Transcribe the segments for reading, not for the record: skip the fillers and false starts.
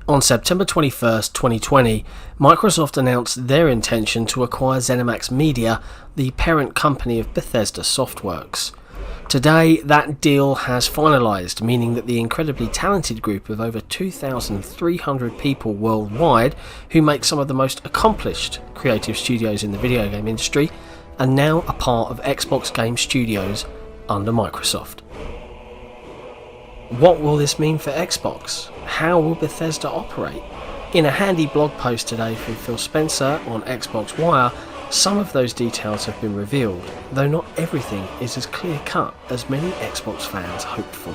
On September 21st, 2020, Microsoft announced their intention to acquire Zenimax Media, the parent company of Bethesda Softworks. Today, that deal has finalised, meaning that the incredibly talented group of over 2,300 people worldwide, who make some of the most accomplished creative studios in the video game industry, are now a part of Xbox Game Studios under Microsoft. What will this mean for Xbox? How will Bethesda operate? In a handy blog post today from Phil Spencer on Xbox Wire, some of those details have been revealed, though not everything is as clear-cut as many Xbox fans hoped for.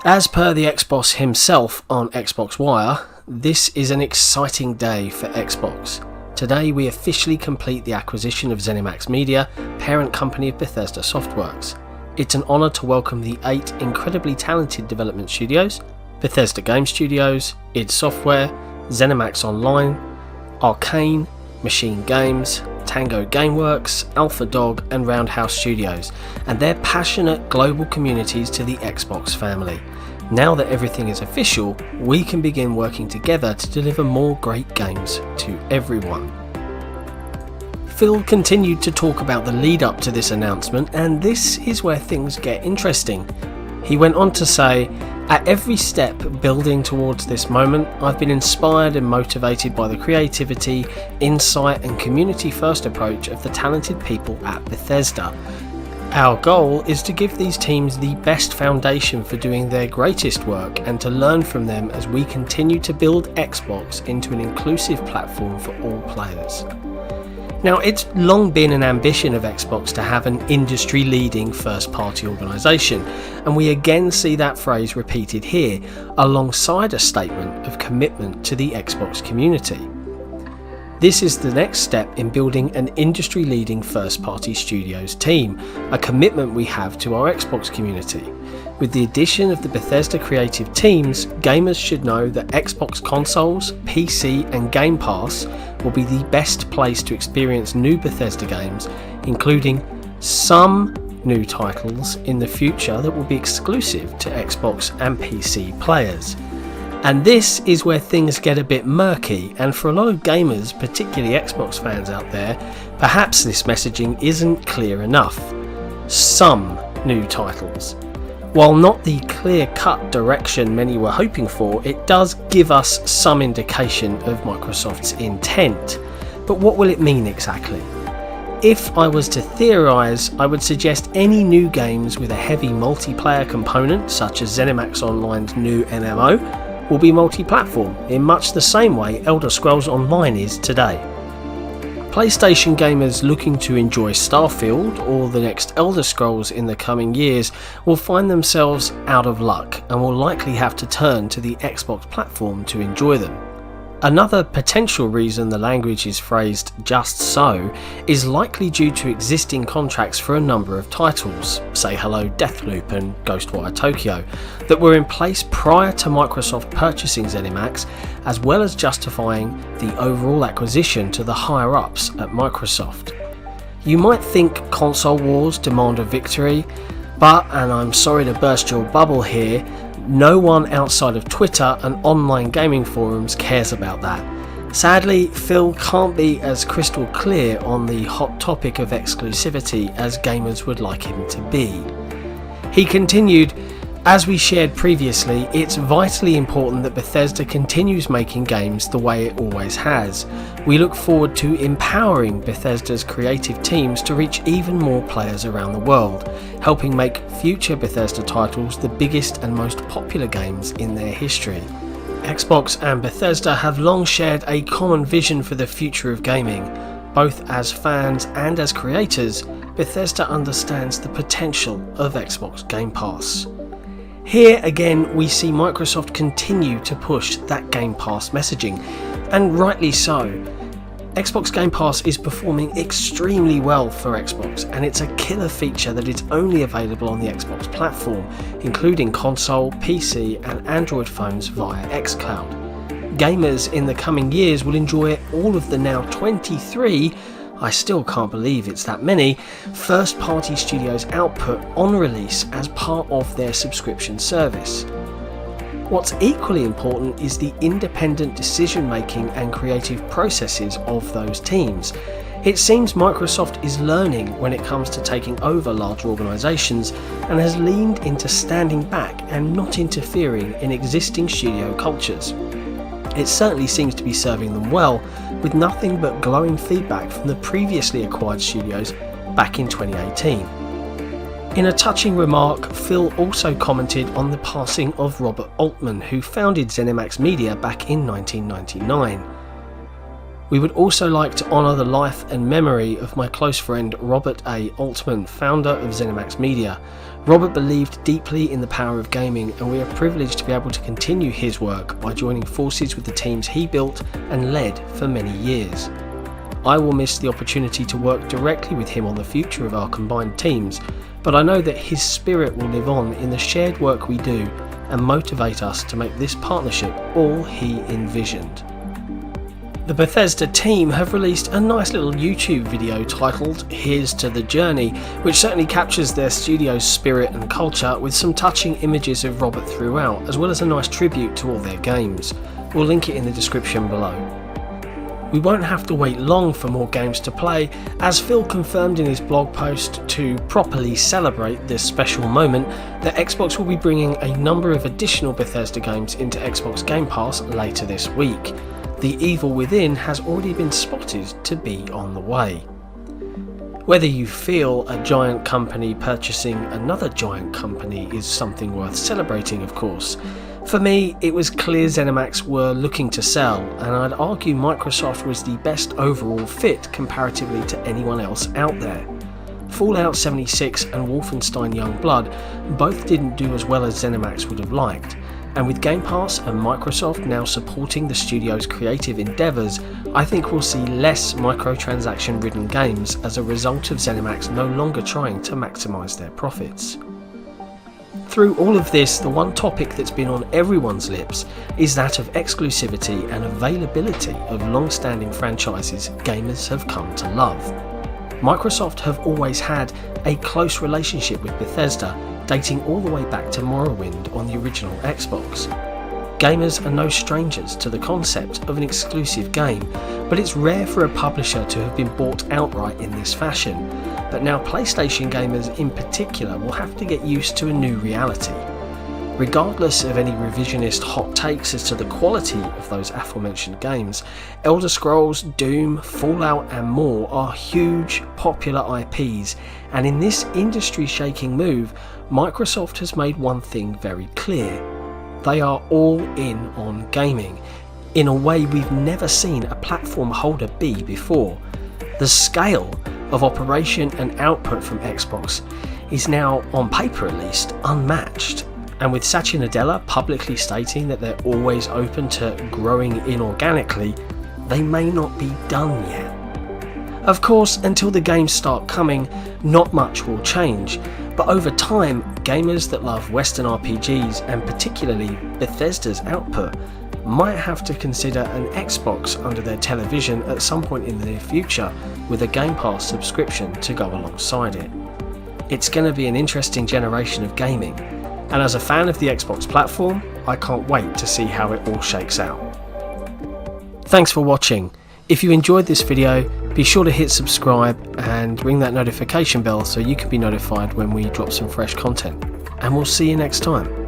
As per the Xboss himself on Xbox Wire, this is an exciting day for Xbox. Today we officially complete the acquisition of Zenimax Media, parent company of Bethesda Softworks. It's an honour to welcome the 8 incredibly talented development studios: Bethesda Game Studios, id Software, Zenimax Online, Arcane, Machine Games, Tango Gameworks, Alpha Dog and Roundhouse Studios, and their passionate global communities to the Xbox family. Now that everything is official, we can begin working together to deliver more great games to everyone. Phil continued to talk about the lead up to this announcement, and this is where things get interesting. He went on to say, "At every step building towards this moment, I've been inspired and motivated by the creativity, insight and community first approach of the talented people at Bethesda. Our goal is to give these teams the best foundation for doing their greatest work and to learn from them as we continue to build Xbox into an inclusive platform for all players." Now, it's long been an ambition of Xbox to have an industry-leading first-party organisation, and we again see that phrase repeated here, alongside a statement of commitment to the Xbox community. This is the next step in building an industry-leading first-party studios team, a commitment we have to our Xbox community. With the addition of the Bethesda creative teams, gamers should know that Xbox consoles, PC and Game Pass will be the best place to experience new Bethesda games, including some new titles in the future that will be exclusive to Xbox and PC players. And this is where things get a bit murky, and for a lot of gamers, particularly Xbox fans out there, perhaps this messaging isn't clear enough. Some new titles. While not the clear-cut direction many were hoping for, it does give us some indication of Microsoft's intent. But what will it mean exactly? If I was to theorise, I would suggest any new games with a heavy multiplayer component, such as Zenimax Online's new MMO, will be multi-platform in much the same way Elder Scrolls Online is today. PlayStation gamers looking to enjoy Starfield or the next Elder Scrolls in the coming years will find themselves out of luck and will likely have to turn to the Xbox platform to enjoy them. Another potential reason the language is phrased just so is likely due to existing contracts for a number of titles, say Hello Deathloop and Ghostwire Tokyo, that were in place prior to Microsoft purchasing Zenimax, as well as justifying the overall acquisition to the higher-ups at Microsoft. You might think console wars demand a victory, but, and I'm sorry to burst your bubble here, no one outside of Twitter and online gaming forums cares about that. Sadly, Phil can't be as crystal clear on the hot topic of exclusivity as gamers would like him to be. He continued, "As we shared previously, it's vitally important that Bethesda continues making games the way it always has. We look forward to empowering Bethesda's creative teams to reach even more players around the world, helping make future Bethesda titles the biggest and most popular games in their history." Xbox and Bethesda have long shared a common vision for the future of gaming. Both as fans and as creators, Bethesda understands the potential of Xbox Game Pass. Here again we see Microsoft continue to push that Game Pass messaging, and rightly so. Xbox Game Pass is performing extremely well for Xbox, and it's a killer feature that is only available on the Xbox platform, including console, PC and Android phones via xCloud. Gamers in the coming years will enjoy all of the now 23, I still can't believe it's that many, first-party studios' output on release as part of their subscription service. What's equally important is the independent decision-making and creative processes of those teams. It seems Microsoft is learning when it comes to taking over larger organisations and has leaned into standing back and not interfering in existing studio cultures. It certainly seems to be serving them well, with nothing but glowing feedback from the previously acquired studios back in 2018. In a touching remark, Phil also commented on the passing of Robert Altman, who founded Zenimax Media back in 1999. We would also like to honour the life and memory of my close friend Robert A. Altman, founder of Zenimax Media. Robert believed deeply in the power of gaming, and we are privileged to be able to continue his work by joining forces with the teams he built and led for many years. I will miss the opportunity to work directly with him on the future of our combined teams, but I know that his spirit will live on in the shared work we do and motivate us to make this partnership all he envisioned. The Bethesda team have released a nice little YouTube video titled "Here's to the Journey", which certainly captures their studio's spirit and culture, with some touching images of Robert throughout, as well as a nice tribute to all their games. We'll link it in the description below. We won't have to wait long for more games to play, as Phil confirmed in his blog post to properly celebrate this special moment that Xbox will be bringing a number of additional Bethesda games into Xbox Game Pass later this week. The evil within has already been spotted to be on the way. Whether you feel a giant company purchasing another giant company is something worth celebrating, of course. For me, it was clear Zenimax were looking to sell, and I'd argue Microsoft was the best overall fit comparatively to anyone else out there. Fallout 76 and Wolfenstein Youngblood both didn't do as well as Zenimax would have liked, and with Game Pass and Microsoft now supporting the studio's creative endeavours, I think we'll see less microtransaction-ridden games as a result of Zenimax no longer trying to maximise their profits. Through all of this, the one topic that's been on everyone's lips is that of exclusivity and availability of long-standing franchises gamers have come to love. Microsoft have always had a close relationship with Bethesda, dating all the way back to Morrowind on the original Xbox. Gamers are no strangers to the concept of an exclusive game, but it's rare for a publisher to have been bought outright in this fashion. But now PlayStation gamers in particular will have to get used to a new reality. Regardless of any revisionist hot takes as to the quality of those aforementioned games, Elder Scrolls, Doom, Fallout and more are huge, popular IPs, and in this industry-shaking move, Microsoft has made one thing very clear. They are all in on gaming, in a way we've never seen a platform holder be before. The scale of operation and output from Xbox is now, on paper at least, unmatched. And with Satya Nadella publicly stating that they're always open to growing inorganically, they may not be done yet. Of course, until the games start coming, not much will change, but over time, gamers that love Western RPGs and particularly Bethesda's output might have to consider an Xbox under their television at some point in the near future with a Game Pass subscription to go alongside it. It's going to be an interesting generation of gaming, and as a fan of the Xbox platform, I can't wait to see how it all shakes out. Thanks for watching. If you enjoyed this video, be sure to hit subscribe and ring that notification bell so you can be notified when we drop some fresh content. And we'll see you next time.